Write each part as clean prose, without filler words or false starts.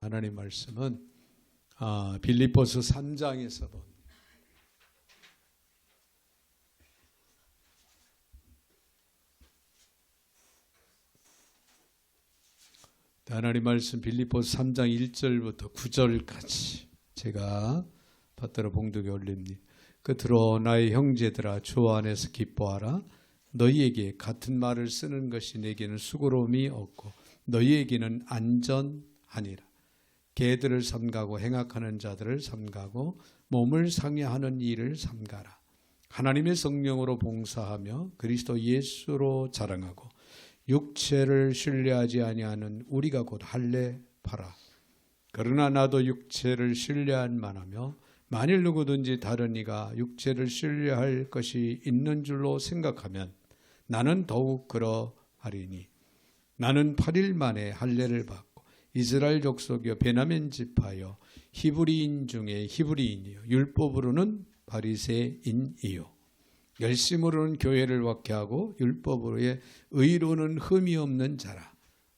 하나님 말씀은 빌립보서 3장에서 본 하나님 말씀 빌립보서 3장 1절부터 9절까지 제가 받들어 봉독에 올립니다. 끝으로 나의 형제들아 주 안에서 기뻐하라. 너희에게 같은 말을 쓰는 것이 내게는 수고로움이 없고 너희에게는 안전하니라. 개들을 삼가고 행악하는 자들을 삼가고 몸을 상해하는 일을 삼가라. 하나님의 성령으로 봉사하며 그리스도 예수로 자랑하고 육체를 신뢰하지 아니하는 우리가 곧 할례파라. 그러나 나도 육체를 신뢰할 만하며 만일 누구든지 다른 이가 육체를 신뢰할 것이 있는 줄로 생각하면 나는 더욱 그러하리니 나는 8일 만에 할례를 받고 이스라엘 족속이요 베냐민 지파요 히브리인 중에 히브리인이요 율법으로는 바리새인이요 열심으로는 교회를 박해하고 율법으로의 의로는 흠이 없는 자라.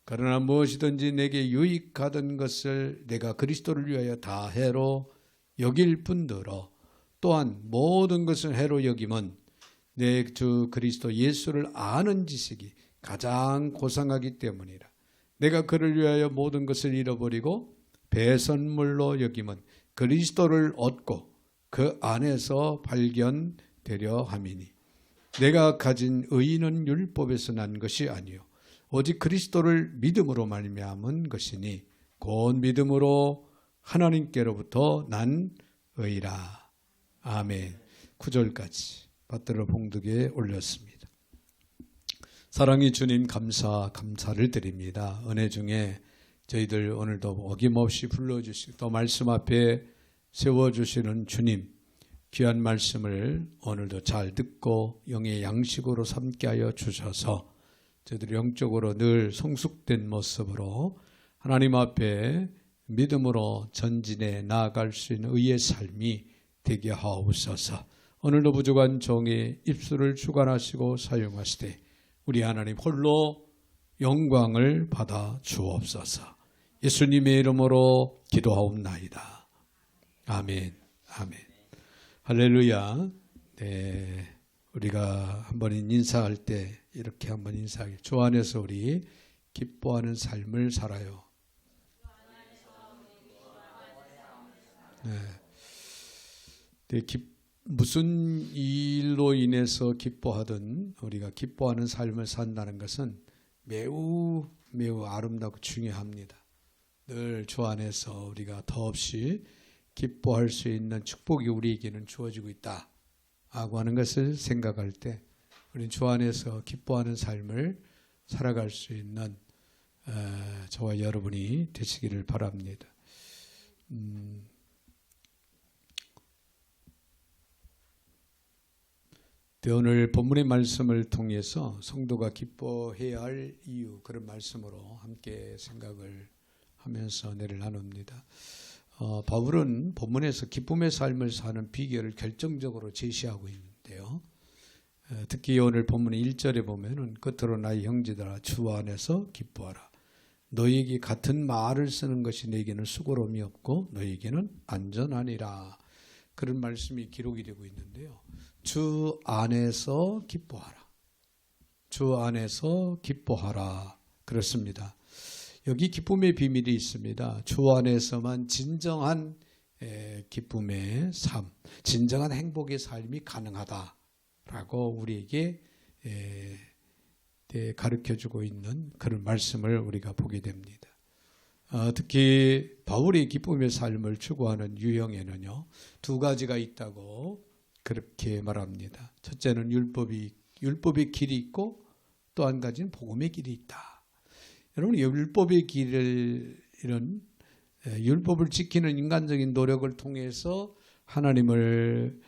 그러나 무엇이든지 내게 유익하던 것을 내가 그리스도를 위하여 다 해로 여길 뿐더러 또한 모든 것을 해로 여김은 내 주 그리스도 예수를 아는 지식이 가장 고상하기 때문이라. 내가 그를 위하여 모든 것을 잃어버리고 배선물로 여김은 그리스도를 얻고 그 안에서 발견되려 함이니 내가 가진 의는 율법에서 난 것이 아니요 오직 그리스도를 믿음으로 말미암은 것이니 곧 믿음으로 하나님께로부터 난 의라. 아멘. 9절까지 받들어 봉독에 올렸습니다. 사랑의 주님 감사를 드립니다. 은혜 중에 저희들 오늘도 어김없이 불러주시고 또 말씀 앞에 세워주시는 주님 귀한 말씀을 오늘도 잘 듣고 영의 양식으로 삼게 하여 주셔서 저희들이 영적으로 늘 성숙된 모습으로 하나님 앞에 믿음으로 전진해 나아갈 수 있는 의의 삶이 되게 하옵소서. 오늘도 부족한 종의 입술을 주관하시고 사용하시되 우리 하나님 홀로 영광을 받아 주옵소서. 예수님의 이름으로 기도하옵나이다. 아멘. 아멘. 할렐루야. 네, 우리가 한번 인사할 때 이렇게 한번 인사하길. 주 안에서 우리 기뻐하는 삶을 살아요. 네, 무슨 일로 인해서 기뻐하든 우리가 기뻐하는 삶을 산다는 것은 매우 아름답고 중요합니다. 늘 주 안에서 우리가 더없이 기뻐할 수 있는 축복이 우리에게는 주어지고 있다고 하는 것을 생각할 때 우리는 주 안에서 기뻐하는 삶을 살아갈 수 있는 저와 여러분이 되시기를 바랍니다. 오늘 본문의 말씀을 통해서 성도가 기뻐해야 할 이유 그런 말씀으로 함께 생각을 하면서 은혜를 나눕니다. 바울은 본문에서 기쁨의 삶을 사는 비결을 결정적으로 제시하고 있는데요. 특히 오늘 본문의 1절에 보면은 끝으로 나의 형제들아 주 안에서 기뻐하라. 너희에게 같은 말을 쓰는 것이 내게는 수고로움이 없고 너희에게는 안전하니라. 그런 말씀이 기록이 되고 있는데요. 주 안에서 기뻐하라. 주 안에서 기뻐하라. 그렇습니다. 여기 기쁨의 비밀이 있습니다. 주 안에서만 진정한 기쁨의 삶, 진정한 행복의 삶이 가능하다라고 우리에게 가르쳐주고 있는 그런 말씀을 우리가 보게 됩니다. 특히 바울이 기쁨의 삶을 추구하는 유형에는요, 두 가지가 있다고 그렇게 말합니다. 첫째는 율법의 길이 있고 또 한 가지는 복음의 길이 있다. 여러분, 율법의 길을 이런 율법을 지키는 인간적인 노력을 통해서 하나님을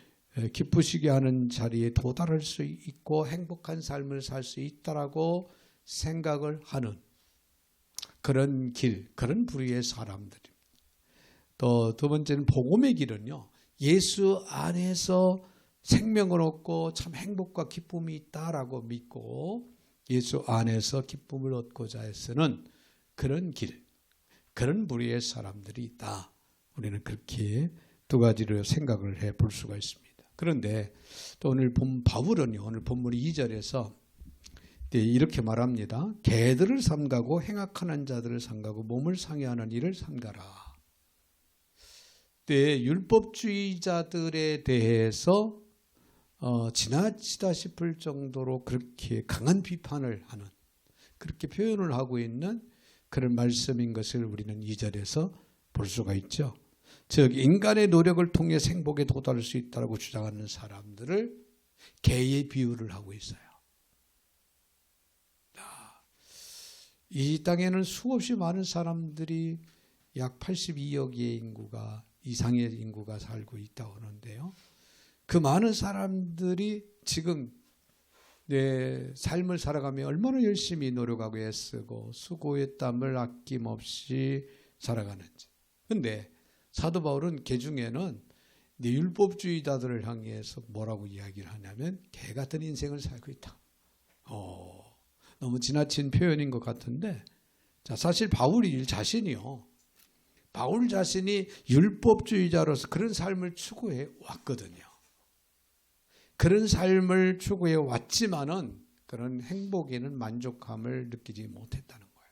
기쁘시게 하는 자리에 도달할 수 있고 행복한 삶을 살 수 있다라고 생각을 하는 그런 길, 그런 부류의 사람들입니다. 또 두 번째는 복음의 길은요, 예수 안에서 생명을 얻고 참 행복과 기쁨이 있다라고 믿고 예수 안에서 기쁨을 얻고자 애쓰는 그런 길, 그런 부류의 사람들이 있다. 우리는 그렇게 두 가지로 생각을 해 볼 수가 있습니다. 그런데 또 오늘 바울은요, 오늘 본문 2절에서 이렇게 말합니다. 개들을 삼가고 행악하는 자들을 삼가고 몸을 상해하는 일을 삼가라. 율법주의자들에 대해서 지나치다 싶을 정도로 그렇게 강한 비판을 하는, 그렇게 표현을 하고 있는 그런 말씀인 것을 우리는 2절에서 볼 수가 있죠. 즉 인간의 노력을 통해 행복에 도달할 수 있다고 주장하는 사람들을 개의 비유를 하고 있어요. 이 땅에는 수없이 많은 사람들이 약 82억의 인구가 이상의 인구가 살고 있다고 하는데요. 그 많은 사람들이 지금 내 삶을 살아가며 얼마나 열심히 노력하고 애쓰고 수고의 땀을 아낌없이 살아가는지. 그런데 사도 바울은 개 중에는 율법주의자들을 향해서 뭐라고 이야기를 하냐면 개 같은 인생을 살고 있다. 너무 지나친 표현인 것 같은데, 자, 사실 바울 자신이 율법주의자로서 그런 삶을 추구해 왔거든요. 그런 삶을 추구해 왔지만은 그런 행복에는 만족감을 느끼지 못했다는 거예요.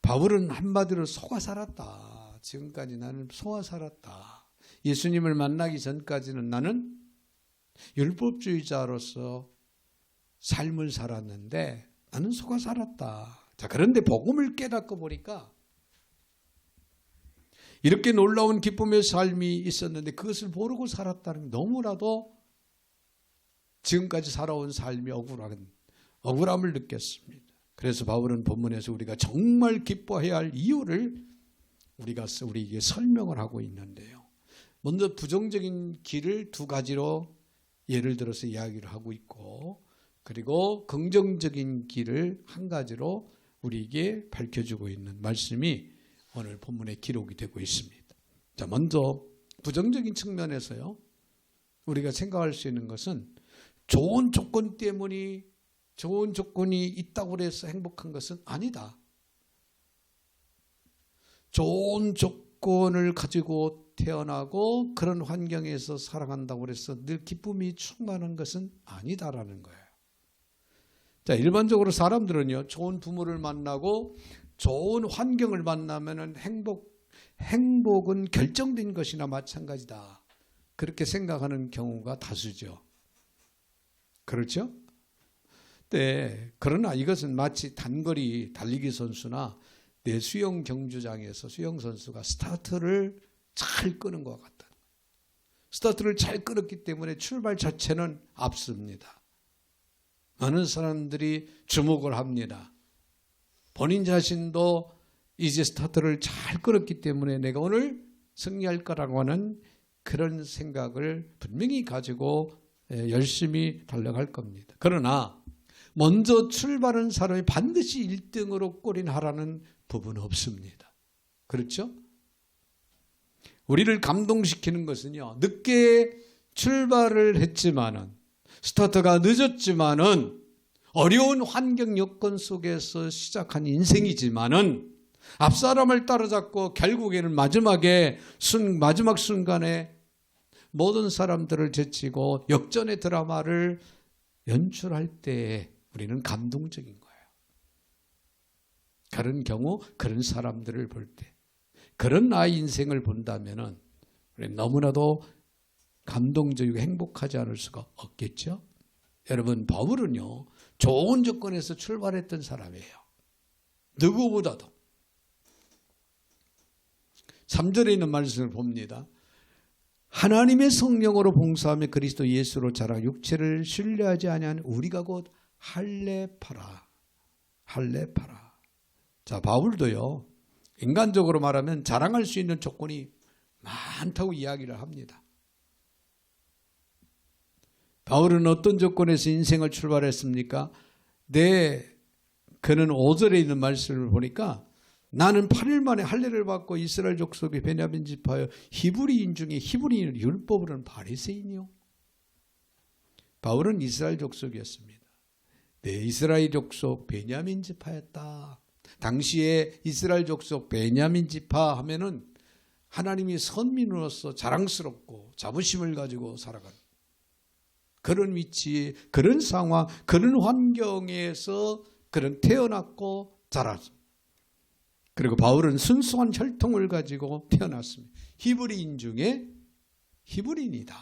바울은 한마디로 속아 살았다. 지금까지 나는 속아 살았다. 예수님을 만나기 전까지는 나는 율법주의자로서 삶을 살았는데 나는 속아 살았다. 자, 그런데 복음을 깨닫고 보니까 이렇게 놀라운 기쁨의 삶이 있었는데 그것을 모르고 살았다는 게 너무나도 지금까지 살아온 삶이 억울함을 느꼈습니다. 그래서 바울은 본문에서 우리가 정말 기뻐해야 할 이유를 우리에게 설명을 하고 있는데요. 먼저 부정적인 길을 두 가지로 예를 들어서 이야기를 하고 있고, 그리고 긍정적인 길을 한 가지로 우리에게 밝혀주고 있는 말씀이 오늘 본문에 기록이 되고 있습니다. 자, 먼저 부정적인 측면에서요, 우리가 생각할 수 있는 것은 좋은 조건이 있다고 해서 행복한 것은 아니다. 좋은 조건을 가지고 태어나고 그런 환경에서 살아간다고 해서 늘 기쁨이 충만한 것은 아니다라는 거예요. 자, 일반적으로 사람들은요, 좋은 부모를 만나고 좋은 환경을 만나면은 행복은 결정된 것이나 마찬가지다. 그렇게 생각하는 경우가 다수죠. 그렇죠? 네, 그러나 이것은 마치 단거리 달리기 선수나 내 수영 경주장에서 수영 선수가 스타트를 잘 끄는 것 같다. 스타트를 잘 끌었기 때문에 출발 자체는 앞섭니다. 많은 사람들이 주목을 합니다. 본인 자신도 이제 스타트를 잘 끌었기 때문에 내가 오늘 승리할 거라고 하는 그런 생각을 분명히 가지고 열심히 달려갈 겁니다. 그러나 먼저 출발한 사람이 반드시 1등으로 골인하라는 부분은 없습니다. 그렇죠? 우리를 감동시키는 것은요, 늦게 출발을 했지만은, 스타트가 늦었지만은, 어려운 환경 여건 속에서 시작한 인생이지만은, 앞사람을 따라잡고 결국에는 마지막 순간에 모든 사람들을 제치고 역전의 드라마를 연출할 때에 우리는 감동적인 거예요. 그런 경우, 그런 사람들을 볼 때, 그런 나의 인생을 본다면은 우리는 너무나도 감동적이고 행복하지 않을 수가 없겠죠. 여러분, 바울은요, 좋은 조건에서 출발했던 사람이에요. 누구보다도. 3절에 있는 말씀을 봅니다. 하나님의 성령으로 봉사하며 그리스도 예수로 자라 육체를 신뢰하지 아니하는 우리가 곧 할례파라. 자, 바울도요, 인간적으로 말하면 자랑할 수 있는 조건이 많다고 이야기를 합니다. 바울은 어떤 조건에서 인생을 출발했습니까? 그는 5절에 있는 말씀을 보니까 나는 8일 만에 할례를 받고 이스라엘 족속의 베냐민 지파여 히브리인 중에 히브리인을 율법으로는 바리새인이요. 바울은 이스라엘 족속이었습니다. 이스라엘 족속 베냐민 지파였다. 당시에 이스라엘 족속 베냐민 지파 하면은 하나님이 선민으로서 자랑스럽고 자부심을 가지고 살아가는 그런 위치, 그런 상황, 그런 환경에서 그런 태어났고 자랐습니다. 그리고 바울은 순수한 혈통을 가지고 태어났습니다. 히브리인 중에 히브리인이다.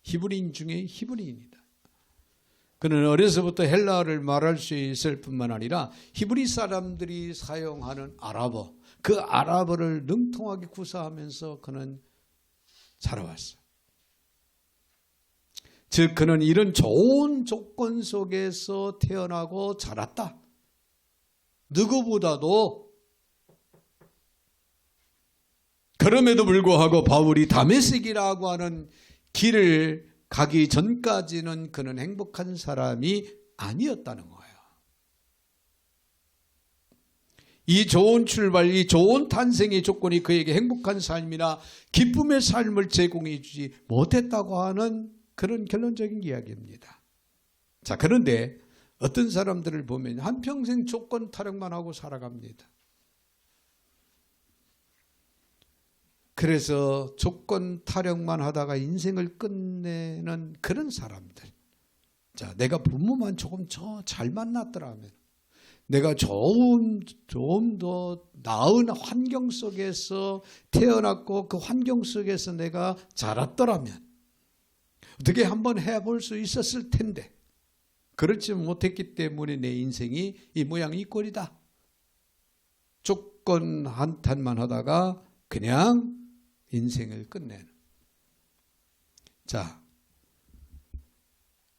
히브리인 중에 히브리인이다. 그는 어려서부터 헬라어를 말할 수 있을 뿐만 아니라 히브리 사람들이 사용하는 아랍어, 그 아랍어를 능통하게 구사하면서 그는 살아왔어요. 즉 그는 이런 좋은 조건 속에서 태어나고 자랐다. 누구보다도. 그럼에도 불구하고 바울이 다메섹이라고 하는 길을 가기 전까지는 그는 행복한 사람이 아니었다는 거예요. 이 좋은 출발, 이 좋은 탄생의 조건이 그에게 행복한 삶이나 기쁨의 삶을 제공해 주지 못했다고 하는 그런 결론적인 이야기입니다. 자, 그런데 어떤 사람들을 보면 한평생 조건 타령만 하고 살아갑니다. 그래서 조건 타령만 하다가 인생을 끝내는 그런 사람들. 자, 내가 부모만 조금 잘 만났더라면, 내가 좀 더 나은 환경 속에서 태어났고 그 환경 속에서 내가 자랐더라면 어떻게 한번 해볼 수 있었을 텐데 그렇지 못했기 때문에 내 인생이 이 모양 이 꼴이다. 조건 한탄만 하다가 그냥 인생을 끝내는. 자,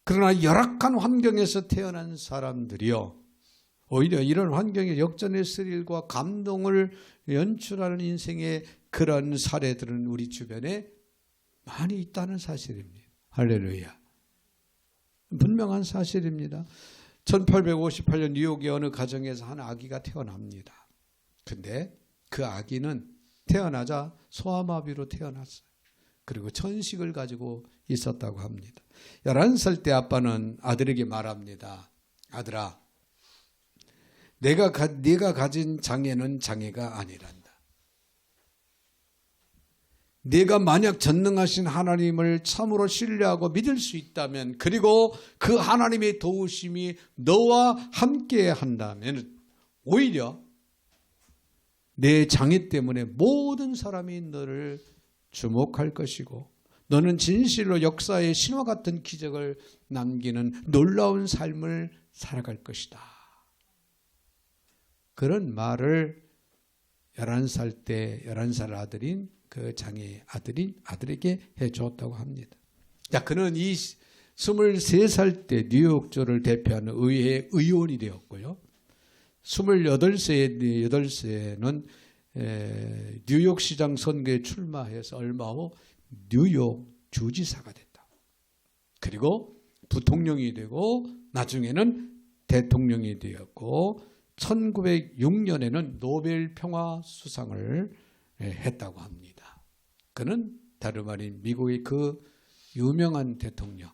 그러나 열악한 환경에서 태어난 사람들이요, 오히려 이런 환경에 역전의 스릴과 감동을 연출하는 인생의 그런 사례들은 우리 주변에 많이 있다는 사실입니다. 할렐루야. 분명한 사실입니다. 1858년 뉴욕의 어느 가정에서 한 아기가 태어납니다. 근데 그 아기는 태어나자 소아마비로 태어났어요. 그리고 천식을 가지고 있었다고 합니다. 11살 때 아빠는 아들에게 말합니다. 아들아, 네가 가진 장애는 장애가 아니란다. 네가 만약 전능하신 하나님을 참으로 신뢰하고 믿을 수 있다면, 그리고 그 하나님의 도우심이 너와 함께 한다면 오히려 내 장애 때문에 모든 사람이 너를 주목할 것이고 너는 진실로 역사의 신화 같은 기적을 남기는 놀라운 삶을 살아갈 것이다. 그런 말을 11살 아들인 그 장애 아들에게 해주었다고 합니다. 자, 그는 이 23살 때 뉴욕주를 대표하는 의회 의원이 되었고요. 28세에는 뉴욕시장 선거에 출마해서 얼마 후 뉴욕 주지사가 됐다. 그리고 부통령이 되고 나중에는 대통령이 되었고 1906년에는 노벨 평화 수상을 했다고 합니다. 그는 다름 아닌 미국의 그 유명한 대통령,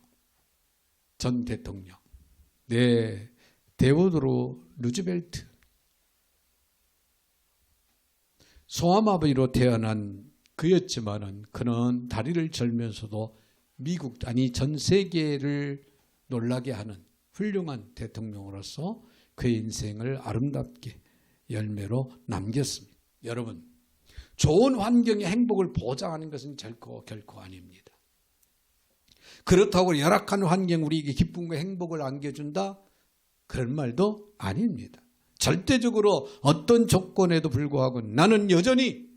전 대통령, 데오도로 루즈벨트. 소아마비로 태어난 그였지만은 그는 다리를 절면서도 미국, 아니 전 세계를 놀라게 하는 훌륭한 대통령으로서 그의 인생을 아름답게 열매로 남겼습니다. 여러분, 좋은 환경의 행복을 보장하는 것은 결코 아닙니다. 그렇다고 열악한 환경 우리에게 기쁨과 행복을 안겨준다? 그런 말도 아닙니다. 절대적으로 어떤 조건에도 불구하고 나는 여전히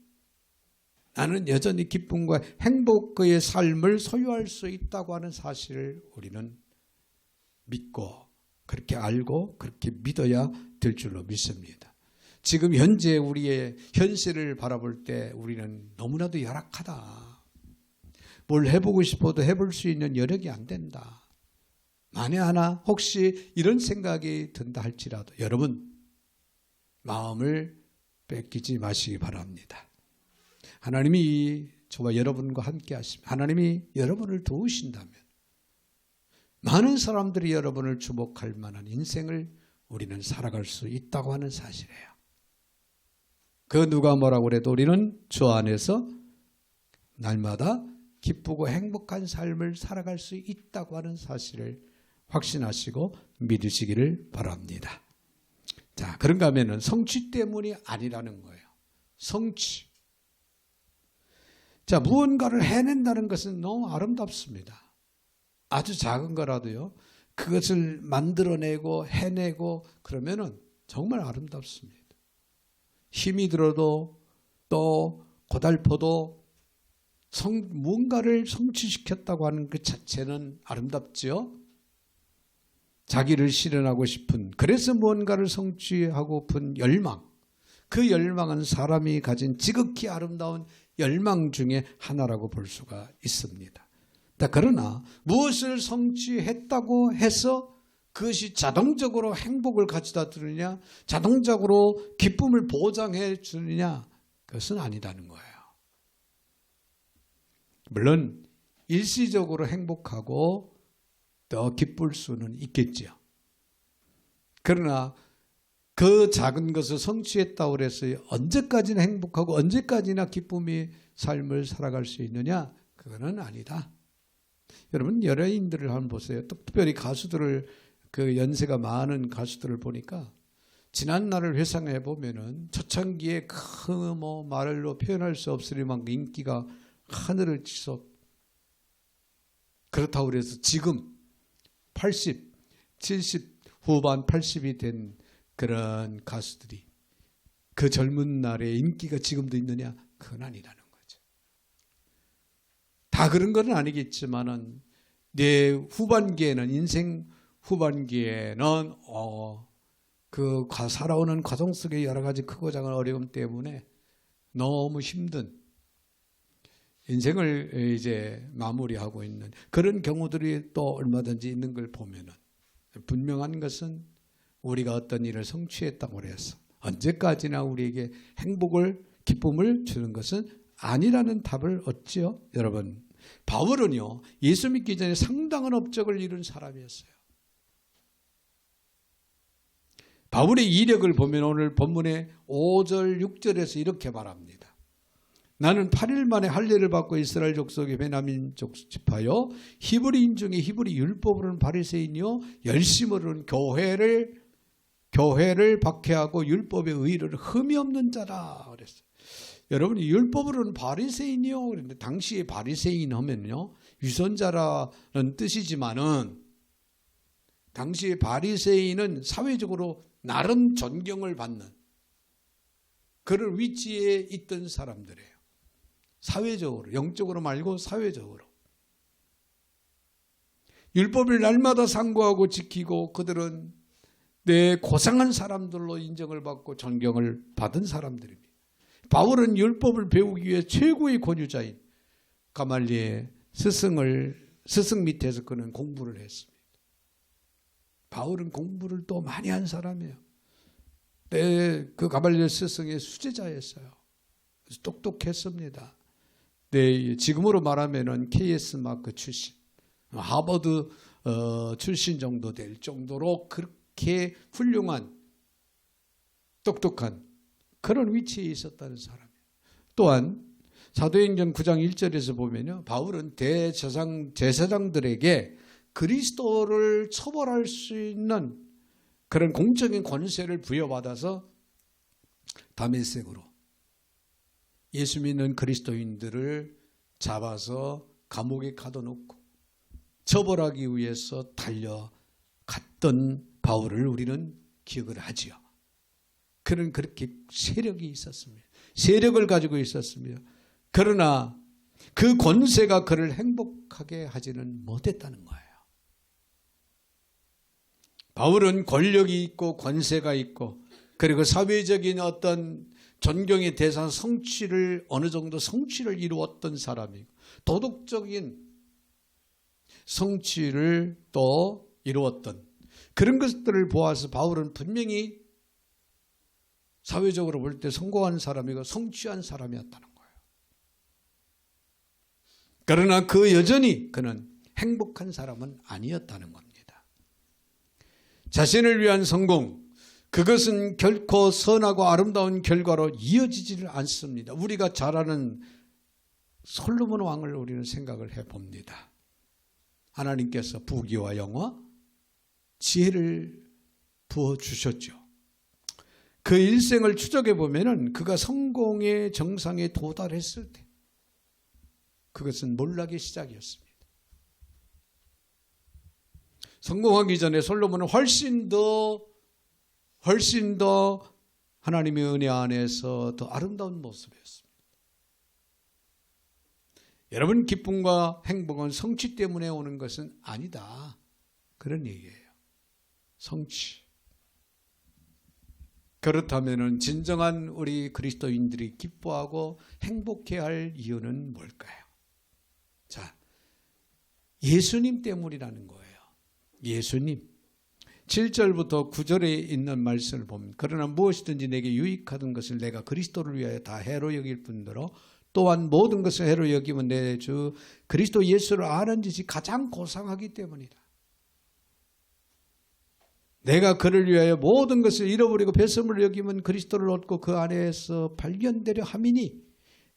기쁨과 행복의 삶을 소유할 수 있다고 하는 사실을 우리는 믿고 그렇게 알고 그렇게 믿어야 될 줄로 믿습니다. 지금 현재 우리의 현실을 바라볼 때 우리는 너무나도 열악하다. 뭘 해보고 싶어도 해볼 수 있는 여력이 안 된다. 만에 하나 혹시 이런 생각이 든다 할지라도 여러분, 마음을 뺏기지 마시기 바랍니다. 하나님이 저와 여러분과 함께 하시면, 하나님이 여러분을 도우신다면 많은 사람들이 여러분을 주목할 만한 인생을 우리는 살아갈 수 있다고 하는 사실이에요. 그 누가 뭐라고 그래도 우리는 주 안에서 날마다 기쁘고 행복한 삶을 살아갈 수 있다고 하는 사실을 확신하시고 믿으시기를 바랍니다. 자, 그런가 하면은 성취 때문이 아니라는 거예요. 성취. 자, 무언가를 해낸다는 것은 너무 아름답습니다. 아주 작은 거라도요, 그것을 만들어내고 해내고 그러면은 정말 아름답습니다. 힘이 들어도 또 고달퍼도 무언가를 성취시켰다고 하는 그 자체는 아름답지요. 자기를 실현하고 싶은, 그래서 무언가를 성취하고픈 열망, 그 열망은 사람이 가진 지극히 아름다운 열망 중에 하나라고 볼 수가 있습니다. 그러나 무엇을 성취했다고 해서 그것이 자동적으로 행복을 가져다 주느냐, 자동적으로 기쁨을 보장해 주느냐, 그것은 아니라는 거예요. 물론 일시적으로 행복하고 더 기쁠 수는 있겠죠. 그러나 그 작은 것을 성취했다고 해서 언제까지나 행복하고 언제까지나 기쁨의 삶을 살아갈 수 있느냐? 그거는 아니다. 여러분, 연예인들을 한번 보세요. 특별히 가수들을, 그 연세가 많은 가수들을 보니까 지난 날을 회상해 보면은 초창기에 그 말로 표현할 수 없을 만큼 인기가 하늘을 치솟. 그렇다고 해서 지금 80, 70 후반 80이 된 그런 가수들이 그 젊은 날의 인기가 지금도 있느냐? 그건 아니라는 거죠. 다 그런 건 아니겠지만은 내 후반기에는, 인생 후반기에는 그 살아오는 과정 속에 여러 가지 크고 작은 어려움 때문에 너무 힘든 인생을 이제 마무리하고 있는 그런 경우들이 또 얼마든지 있는 걸 보면은, 분명한 것은 우리가 어떤 일을 성취했다고 해서 언제까지나 우리에게 행복을, 기쁨을 주는 것은 아니라는 답을 얻지요. 여러분, 바울은요, 예수 믿기 전에 상당한 업적을 이룬 사람이었어요. 바울의 이력을 보면 오늘 본문의 5절, 6절에서 이렇게 말합니다. 나는 8일 만에 할례를 받고 이스라엘 족속의 베냐민 족 지파요, 히브리인 중에 히브리 율법으로는 바리새인이요, 열심으로는 교회를 박해하고 율법의 의를 흠이 없는 자라 그랬어요. 여러분이 율법으로는 바리새인이요 그랬는데, 당시에 바리새인 하면요 위선자라는 뜻이지만은, 당시에 바리새인은 사회적으로 나름 존경을 받는 그런 위치에 있던 사람들이에요. 사회적으로, 영적으로 말고 사회적으로. 율법을 날마다 상고하고 지키고 그들은 내 고상한 사람들로 인정을 받고 존경을 받은 사람들입니다. 바울은 율법을 배우기 위해 최고의 권유자인 가말리엘 스승 밑에서 그는 공부를 했습니다. 바울은 공부를 또 많이 한 사람이에요. 그 가말리엘 스승의 수제자였어요. 그래서 똑똑했습니다. 지금으로 말하면은 KS 마크 출신, 하버드 출신 정도 될 정도로 그렇게 훌륭한, 똑똑한 그런 위치에 있었다는 사람이에요. 또한 사도행전 9장 1절에서 보면요, 바울은 제사장들에게 그리스도를 처벌할 수 있는 그런 공적인 권세를 부여받아서 다메섹으로 예수 믿는 그리스도인들을 잡아서 감옥에 가둬놓고 처벌하기 위해서 달려갔던 바울을 우리는 기억을 하지요. 그는 그렇게 세력이 있었습니다. 세력을 가지고 있었습니다. 그러나 그 권세가 그를 행복하게 하지는 못했다는 거예요. 바울은 권력이 있고 권세가 있고, 그리고 사회적인 어떤 존경의 대상 어느 정도 성취를 이루었던 사람이고, 도덕적인 성취를 또 이루었던 그런 것들을 보아서 바울은 분명히 사회적으로 볼 때 성공한 사람이고 성취한 사람이었다는 거예요. 그러나 여전히 그는 행복한 사람은 아니었다는 겁니다. 자신을 위한 성공, 그것은 결코 선하고 아름다운 결과로 이어지지를 않습니다. 우리가 잘 아는 솔로몬 왕을 우리는 생각을 해봅니다. 하나님께서 부귀와 영화, 지혜를 부어주셨죠. 그 일생을 추적해 보면은 그가 성공의 정상에 도달했을 때 그것은 몰락의 시작이었습니다. 성공하기 전에 솔로몬은 훨씬 더 하나님의 은혜 안에서 더 아름다운 모습이었습니다. 여러분, 기쁨과 행복은 성취 때문에 오는 것은 아니다. 그런 얘기예요. 성취. 그렇다면 진정한 우리 그리스도인들이 기뻐하고 행복해야 할 이유는 뭘까요? 자, 예수님 때문이라는 거예요. 예수님. 7절부터 9절에 있는 말씀을 보면, 그러나 무엇이든지 내게 유익하던 것을 내가 그리스도를 위하여 다 해로 여길 뿐더러 또한 모든 것을 해로 여기면 내 주 그리스도 예수를 아는 짓이 가장 고상하기 때문이다. 내가 그를 위하여 모든 것을 잃어버리고 배설물을 여기면 그리스도를 얻고 그 안에서 발견되려 함이니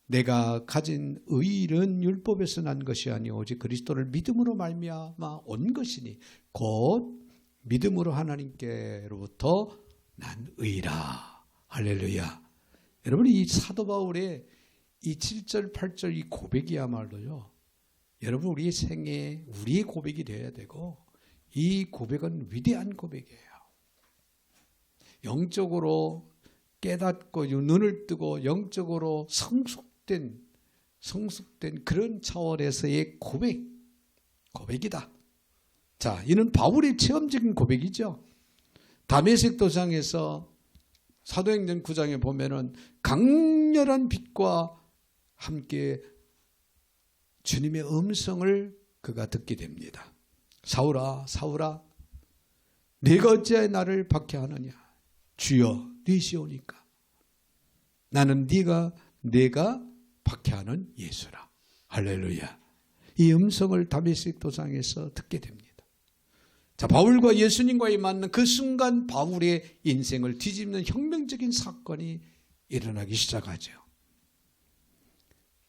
내가 가진 의는 율법에서 난 것이 아니오 오직 그리스도를 믿음으로 말미암아 온 것이니 곧 믿음으로 하나님께로부터 난 의라. 할렐루야. 여러분, 이 사도 바울의 이 7절 8절 이 고백이야말로요, 여러분 우리의 생애 우리의 고백이 되어야 되고, 이 고백은 위대한 고백이에요. 영적으로 깨닫고 눈을 뜨고 영적으로 성숙된 그런 차원에서의 고백이다. 자, 이는 바울의 체험적인 고백이죠. 다메섹 도상에서 사도행전 9장에 보면은 강렬한 빛과 함께 주님의 음성을 그가 듣게 됩니다. 사울아, 사울아, 네가 어찌하여 나를 박해하느냐? 주여, 네시오니까. 나는 내가 박해하는 예수라. 할렐루야. 이 음성을 다메섹 도상에서 듣게 됩니다. 자, 바울과 예수님과의 만남, 그 순간 바울의 인생을 뒤집는 혁명적인 사건이 일어나기 시작하죠.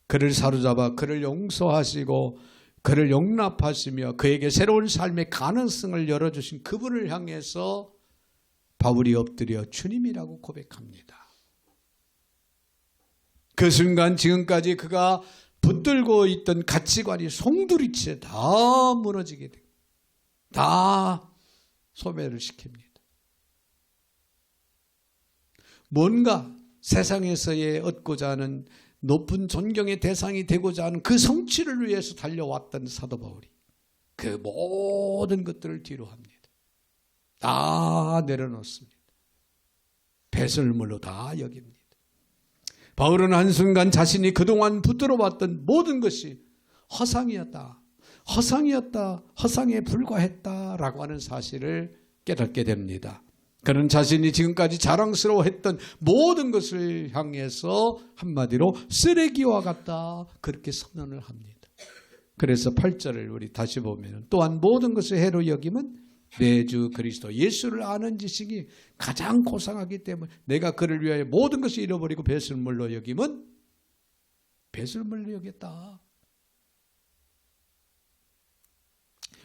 그를 사로잡아 그를 용서하시고 그를 용납하시며 그에게 새로운 삶의 가능성을 열어주신 그분을 향해서 바울이 엎드려 주님이라고 고백합니다. 그 순간 지금까지 그가 붙들고 있던 가치관이 송두리째 다 무너지게 됩니다. 다 소멸을 시킵니다. 뭔가 세상에서의 얻고자 하는 높은 존경의 대상이 되고자 하는 그 성취를 위해서 달려왔던 사도 바울이 그 모든 것들을 뒤로 합니다. 다 내려놓습니다. 배설물로 다 여깁니다. 바울은 한순간 자신이 그동안 붙들어왔던 모든 것이 허상이었다, 허상에 불과했다라고 하는 사실을 깨닫게 됩니다. 그는 자신이 지금까지 자랑스러워했던 모든 것을 향해서 한마디로 쓰레기와 같다, 그렇게 선언을 합니다. 그래서 8절을 우리 다시 보면, 또한 모든 것을 해로 여김은 내 주 그리스도 예수를 아는 지식이 가장 고상하기 때문에 내가 그를 위하여 모든 것을 잃어버리고 배설물로 여김은 배설물로 여겼다.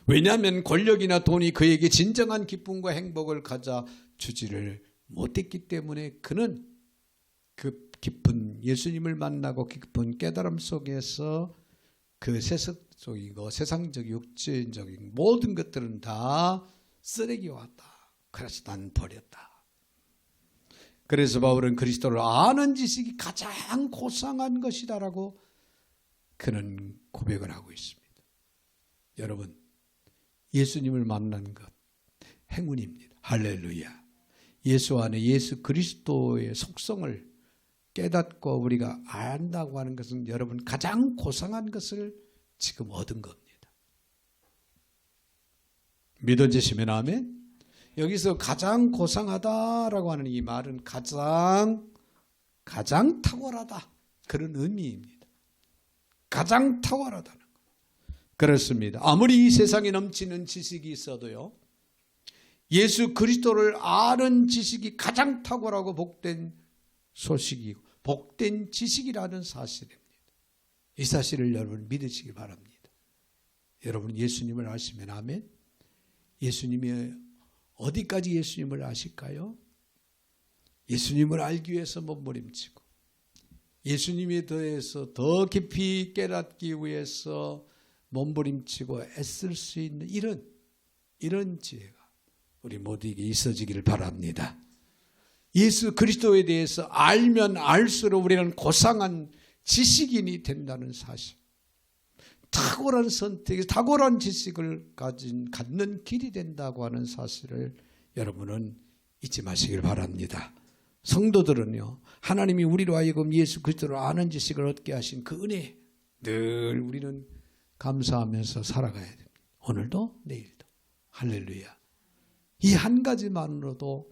왜냐하면 권력이나 돈이 그에게 진정한 기쁨과 행복을 가져 주지를 못했기 때문에 그는 그 깊은 예수님을 만나고 깊은 깨달음 속에서 그 세속적이고 세상적 육체적인 모든 것들은 다 쓰레기와 같다. 그래서 난 버렸다. 그래서 바울은 그리스도를 아는 지식이 가장 고상한 것이다라고 그는 고백을 하고 있습니다. 여러분, 예수님을 만난 것 행운입니다. 할렐루야. 예수 안에 예수 그리스도의 속성을 깨닫고 우리가 안다고 하는 것은 여러분 가장 고상한 것을 지금 얻은 겁니다. 믿어지시면 아멘. 여기서 가장 고상하다라고 하는 이 말은 가장 탁월하다, 그런 의미입니다. 가장 탁월하다는 것. 그렇습니다. 아무리 이 세상에 넘치는 지식이 있어도요, 예수 그리스도를 아는 지식이 가장 탁월하고 복된 소식이고 복된 지식이라는 사실입니다. 이 사실을 여러분 믿으시기 바랍니다. 여러분 예수님을 아시면 아멘. 예수님이 어디까지 예수님을 아실까요? 예수님을 알기 위해서 몸부림치고 예수님에 대해서 더 깊이 깨닫기 위해서 몸부림치고 애쓸 수 있는 이런 지혜가 우리 모두에게 있어지기를 바랍니다. 예수 그리스도에 대해서 알면 알수록 우리는 고상한 지식인이 된다는 사실, 탁월한 선택, 탁월한 지식을 갖는 길이 된다고 하는 사실을 여러분은 잊지 마시길 바랍니다. 성도들은요, 하나님이 우리로 하여금 예수 그리스도를 아는 지식을 얻게 하신 그 은혜 늘 우리는 감사하면서 살아가야 됩니다. 오늘도 내일도. 할렐루야. 이 한 가지만으로도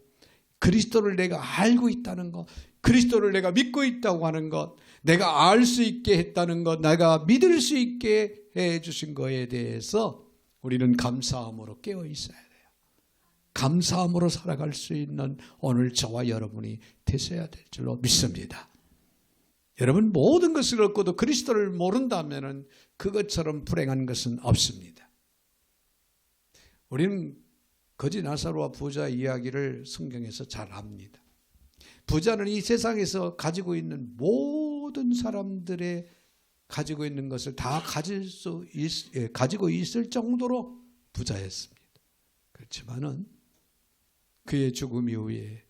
그리스도를 내가 알고 있다는 것, 그리스도를 내가 믿고 있다고 하는 것, 내가 알 수 있게 했다는 것, 내가 믿을 수 있게 해 주신 것에 대해서 우리는 감사함으로 깨어 있어야 돼요. 감사함으로 살아갈 수 있는 오늘 저와 여러분이 되셔야 될 줄로 믿습니다. 여러분 모든 것을 얻고도 그리스도를 모른다면 그것처럼 불행한 것은 없습니다. 우리는 거지 나사로와 부자 이야기를 성경에서 잘 압니다. 부자는 이 세상에서 가지고 있는 모든 사람들의 가지고 있는 것을 다 가지고 있을 정도로 부자였습니다. 그렇지만은 그의 죽음 이후에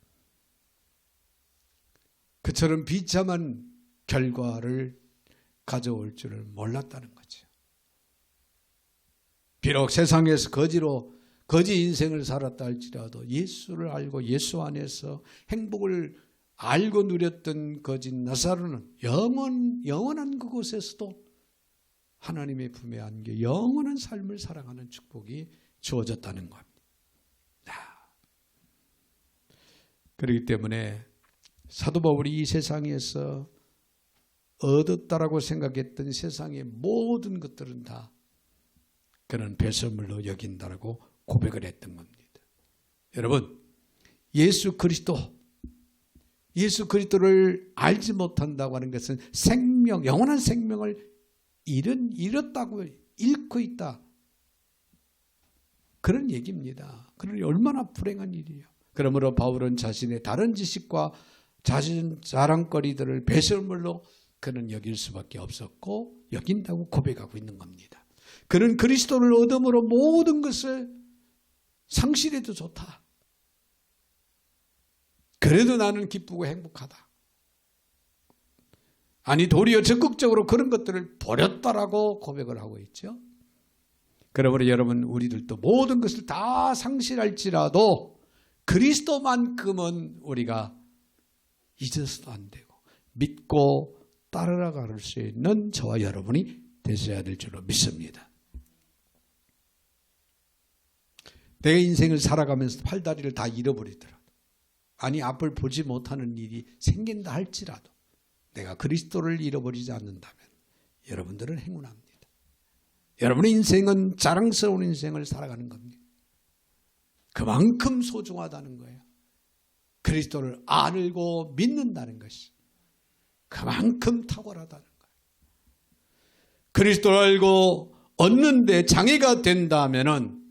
그처럼 비참한 결과를 가져올 줄을 몰랐다는 거죠. 비록 세상에서 거지 인생을 살았다 할지라도 예수를 알고 예수 안에서 행복을 알고 누렸던 거지 나사로는 영원한 그곳에서도 하나님의 품에 안겨 영원한 삶을 살아가는 축복이 주어졌다는 겁니다. 그렇기 때문에 사도 바울이 이 세상에서 얻었다라고 생각했던 세상의 모든 것들은 다 그런 배설물로 여긴다라고 고백을 했던 겁니다. 여러분, 예수 그리스도를 알지 못한다고 하는 것은 영원한 생명을 잃었다고 잃고 있다. 그런 얘기입니다. 그러니 얼마나 불행한 일이에요. 그러므로 바울은 자신의 다른 지식과 자신 자랑거리들을 배설물로 그는 여길 수밖에 없었고 여긴다고 고백하고 있는 겁니다. 그는 그리스도를 얻음으로 모든 것을 상실해도 좋다. 그래도 나는 기쁘고 행복하다. 아니 도리어 적극적으로 그런 것들을 버렸다라고 고백을 하고 있죠. 그러므로 여러분 우리들도 모든 것을 다 상실할지라도 그리스도만큼은 우리가 잊어서도 안 되고 믿고 따라갈 수 있는 저와 여러분이 되셔야 될 줄로 믿습니다. 내 인생을 살아가면서 팔다리를 다 잃어버리더라도 아니 앞을 보지 못하는 일이 생긴다 할지라도 내가 그리스도를 잃어버리지 않는다면 여러분들은 행운합니다. 여러분의 인생은 자랑스러운 인생을 살아가는 겁니다. 그만큼 소중하다는 거예요. 그리스도를 알고 믿는다는 것이 그만큼 탁월하다는 거예요. 그리스도를 알고 얻는데 장애가 된다면은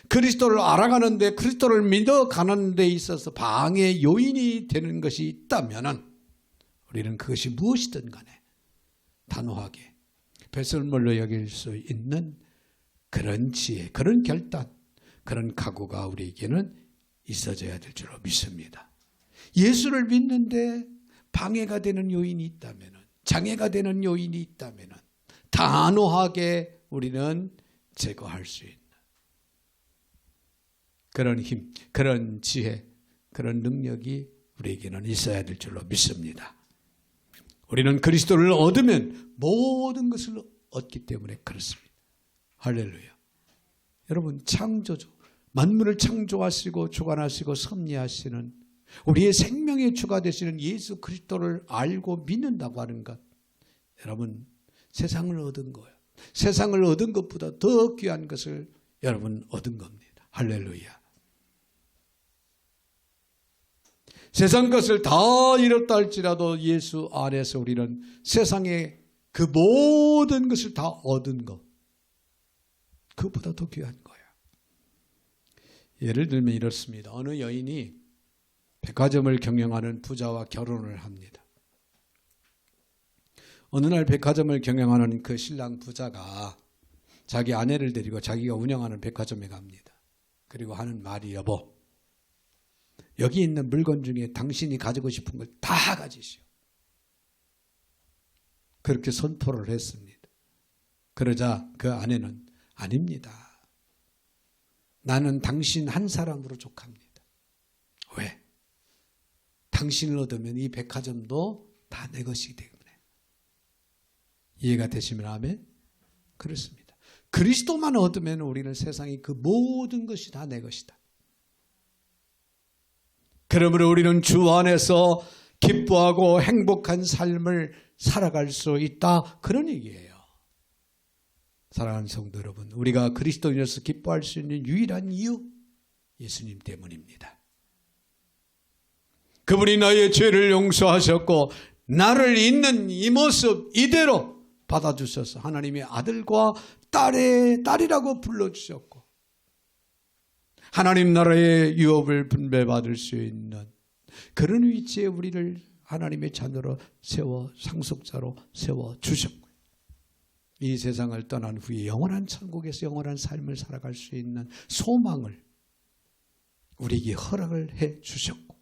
그리스도를 알아가는데 그리스도를 믿어가는 데 있어서 방해 요인이 되는 것이 있다면은 우리는 그것이 무엇이든 간에 단호하게 배설물로 여길 수 있는 그런 지혜, 그런 결단, 그런 각오가 우리에게는 있어져야 될 줄로 믿습니다. 예수를 믿는데 방해가 되는 요인이 있다면, 장애가 되는 요인이 있다면 단호하게 우리는 제거할 수 있는 그런 힘, 그런 지혜, 그런 능력이 우리에게는 있어야 될 줄로 믿습니다. 우리는 그리스도를 얻으면 모든 것을 얻기 때문에 그렇습니다. 할렐루야. 여러분 창조주, 만물을 창조하시고 주관하시고 섭리하시는 우리의 생명의 주가 되시는 예수 그리스도를 알고 믿는다고 하는 것, 여러분 세상을 얻은 거예요. 세상을 얻은 것보다 더 귀한 것을 여러분 얻은 겁니다. 할렐루야. 세상 것을 다 잃었다 할지라도 예수 안에서 우리는 세상의 그 모든 것을 다 얻은 것, 그것보다 더 귀한 거야. 예를 들면 이렇습니다. 어느 여인이 백화점을 경영하는 부자와 결혼을 합니다. 어느 날 백화점을 경영하는 그 신랑 부자가 자기 아내를 데리고 자기가 운영하는 백화점에 갑니다. 그리고 하는 말이, 여보, 여기 있는 물건 중에 당신이 가지고 싶은 걸 다 가지시오. 그렇게 선포를 했습니다. 그러자 그 아내는, 아닙니다. 나는 당신 한 사람으로 족합니다. 왜? 당신을 얻으면 이 백화점도 다 내 것이기 때문에. 이해가 되시면 아멘? 그렇습니다. 그리스도만 얻으면 우리는 세상의 그 모든 것이 다 내 것이다. 그러므로 우리는 주 안에서 기뻐하고 행복한 삶을 살아갈 수 있다, 그런 얘기예요. 사랑하는 성도 여러분, 우리가 그리스도인으로서 기뻐할 수 있는 유일한 이유, 예수님 때문입니다. 그분이 나의 죄를 용서하셨고 나를 있는 이 모습 이대로 받아주셔서 하나님의 아들과 딸이라고 불러주셨고 하나님 나라의 유업을 분배받을 수 있는 그런 위치에 우리를 하나님의 자녀로 세워 상속자로 세워주셨고 이 세상을 떠난 후에 영원한 천국에서 영원한 삶을 살아갈 수 있는 소망을 우리에게 허락을 해주셨고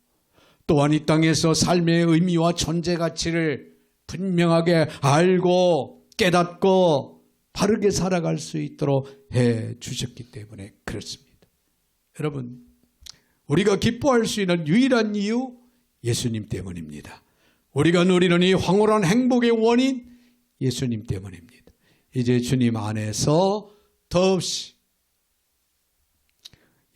또한 이 땅에서 삶의 의미와 존재 가치를 분명하게 알고 깨닫고 바르게 살아갈 수 있도록 해주셨기 때문에 그렇습니다. 여러분, 우리가 기뻐할 수 있는 유일한 이유, 예수님 때문입니다. 우리가 누리는 이 황홀한 행복의 원인, 예수님 때문입니다. 이제 주님 안에서 더없이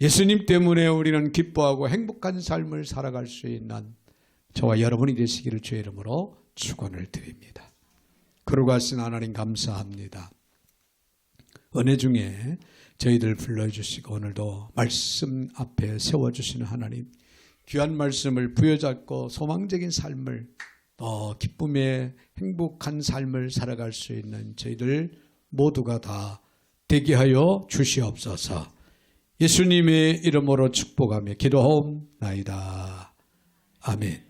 예수님 때문에 우리는 기뻐하고 행복한 삶을 살아갈 수 있는 저와 여러분이 되시기를 주의 이름으로 축원을 드립니다. 그러고 하신 하나님 감사합니다. 은혜 중에 저희들 불러주시고 오늘도 말씀 앞에 세워주시는 하나님, 귀한 말씀을 부여잡고 소망적인 삶을 더 기쁨의 행복한 삶을 살아갈 수 있는 저희들 모두가 다 되게 하여 주시옵소서. 예수님의 이름으로 축복하며 기도하옵나이다. 아멘.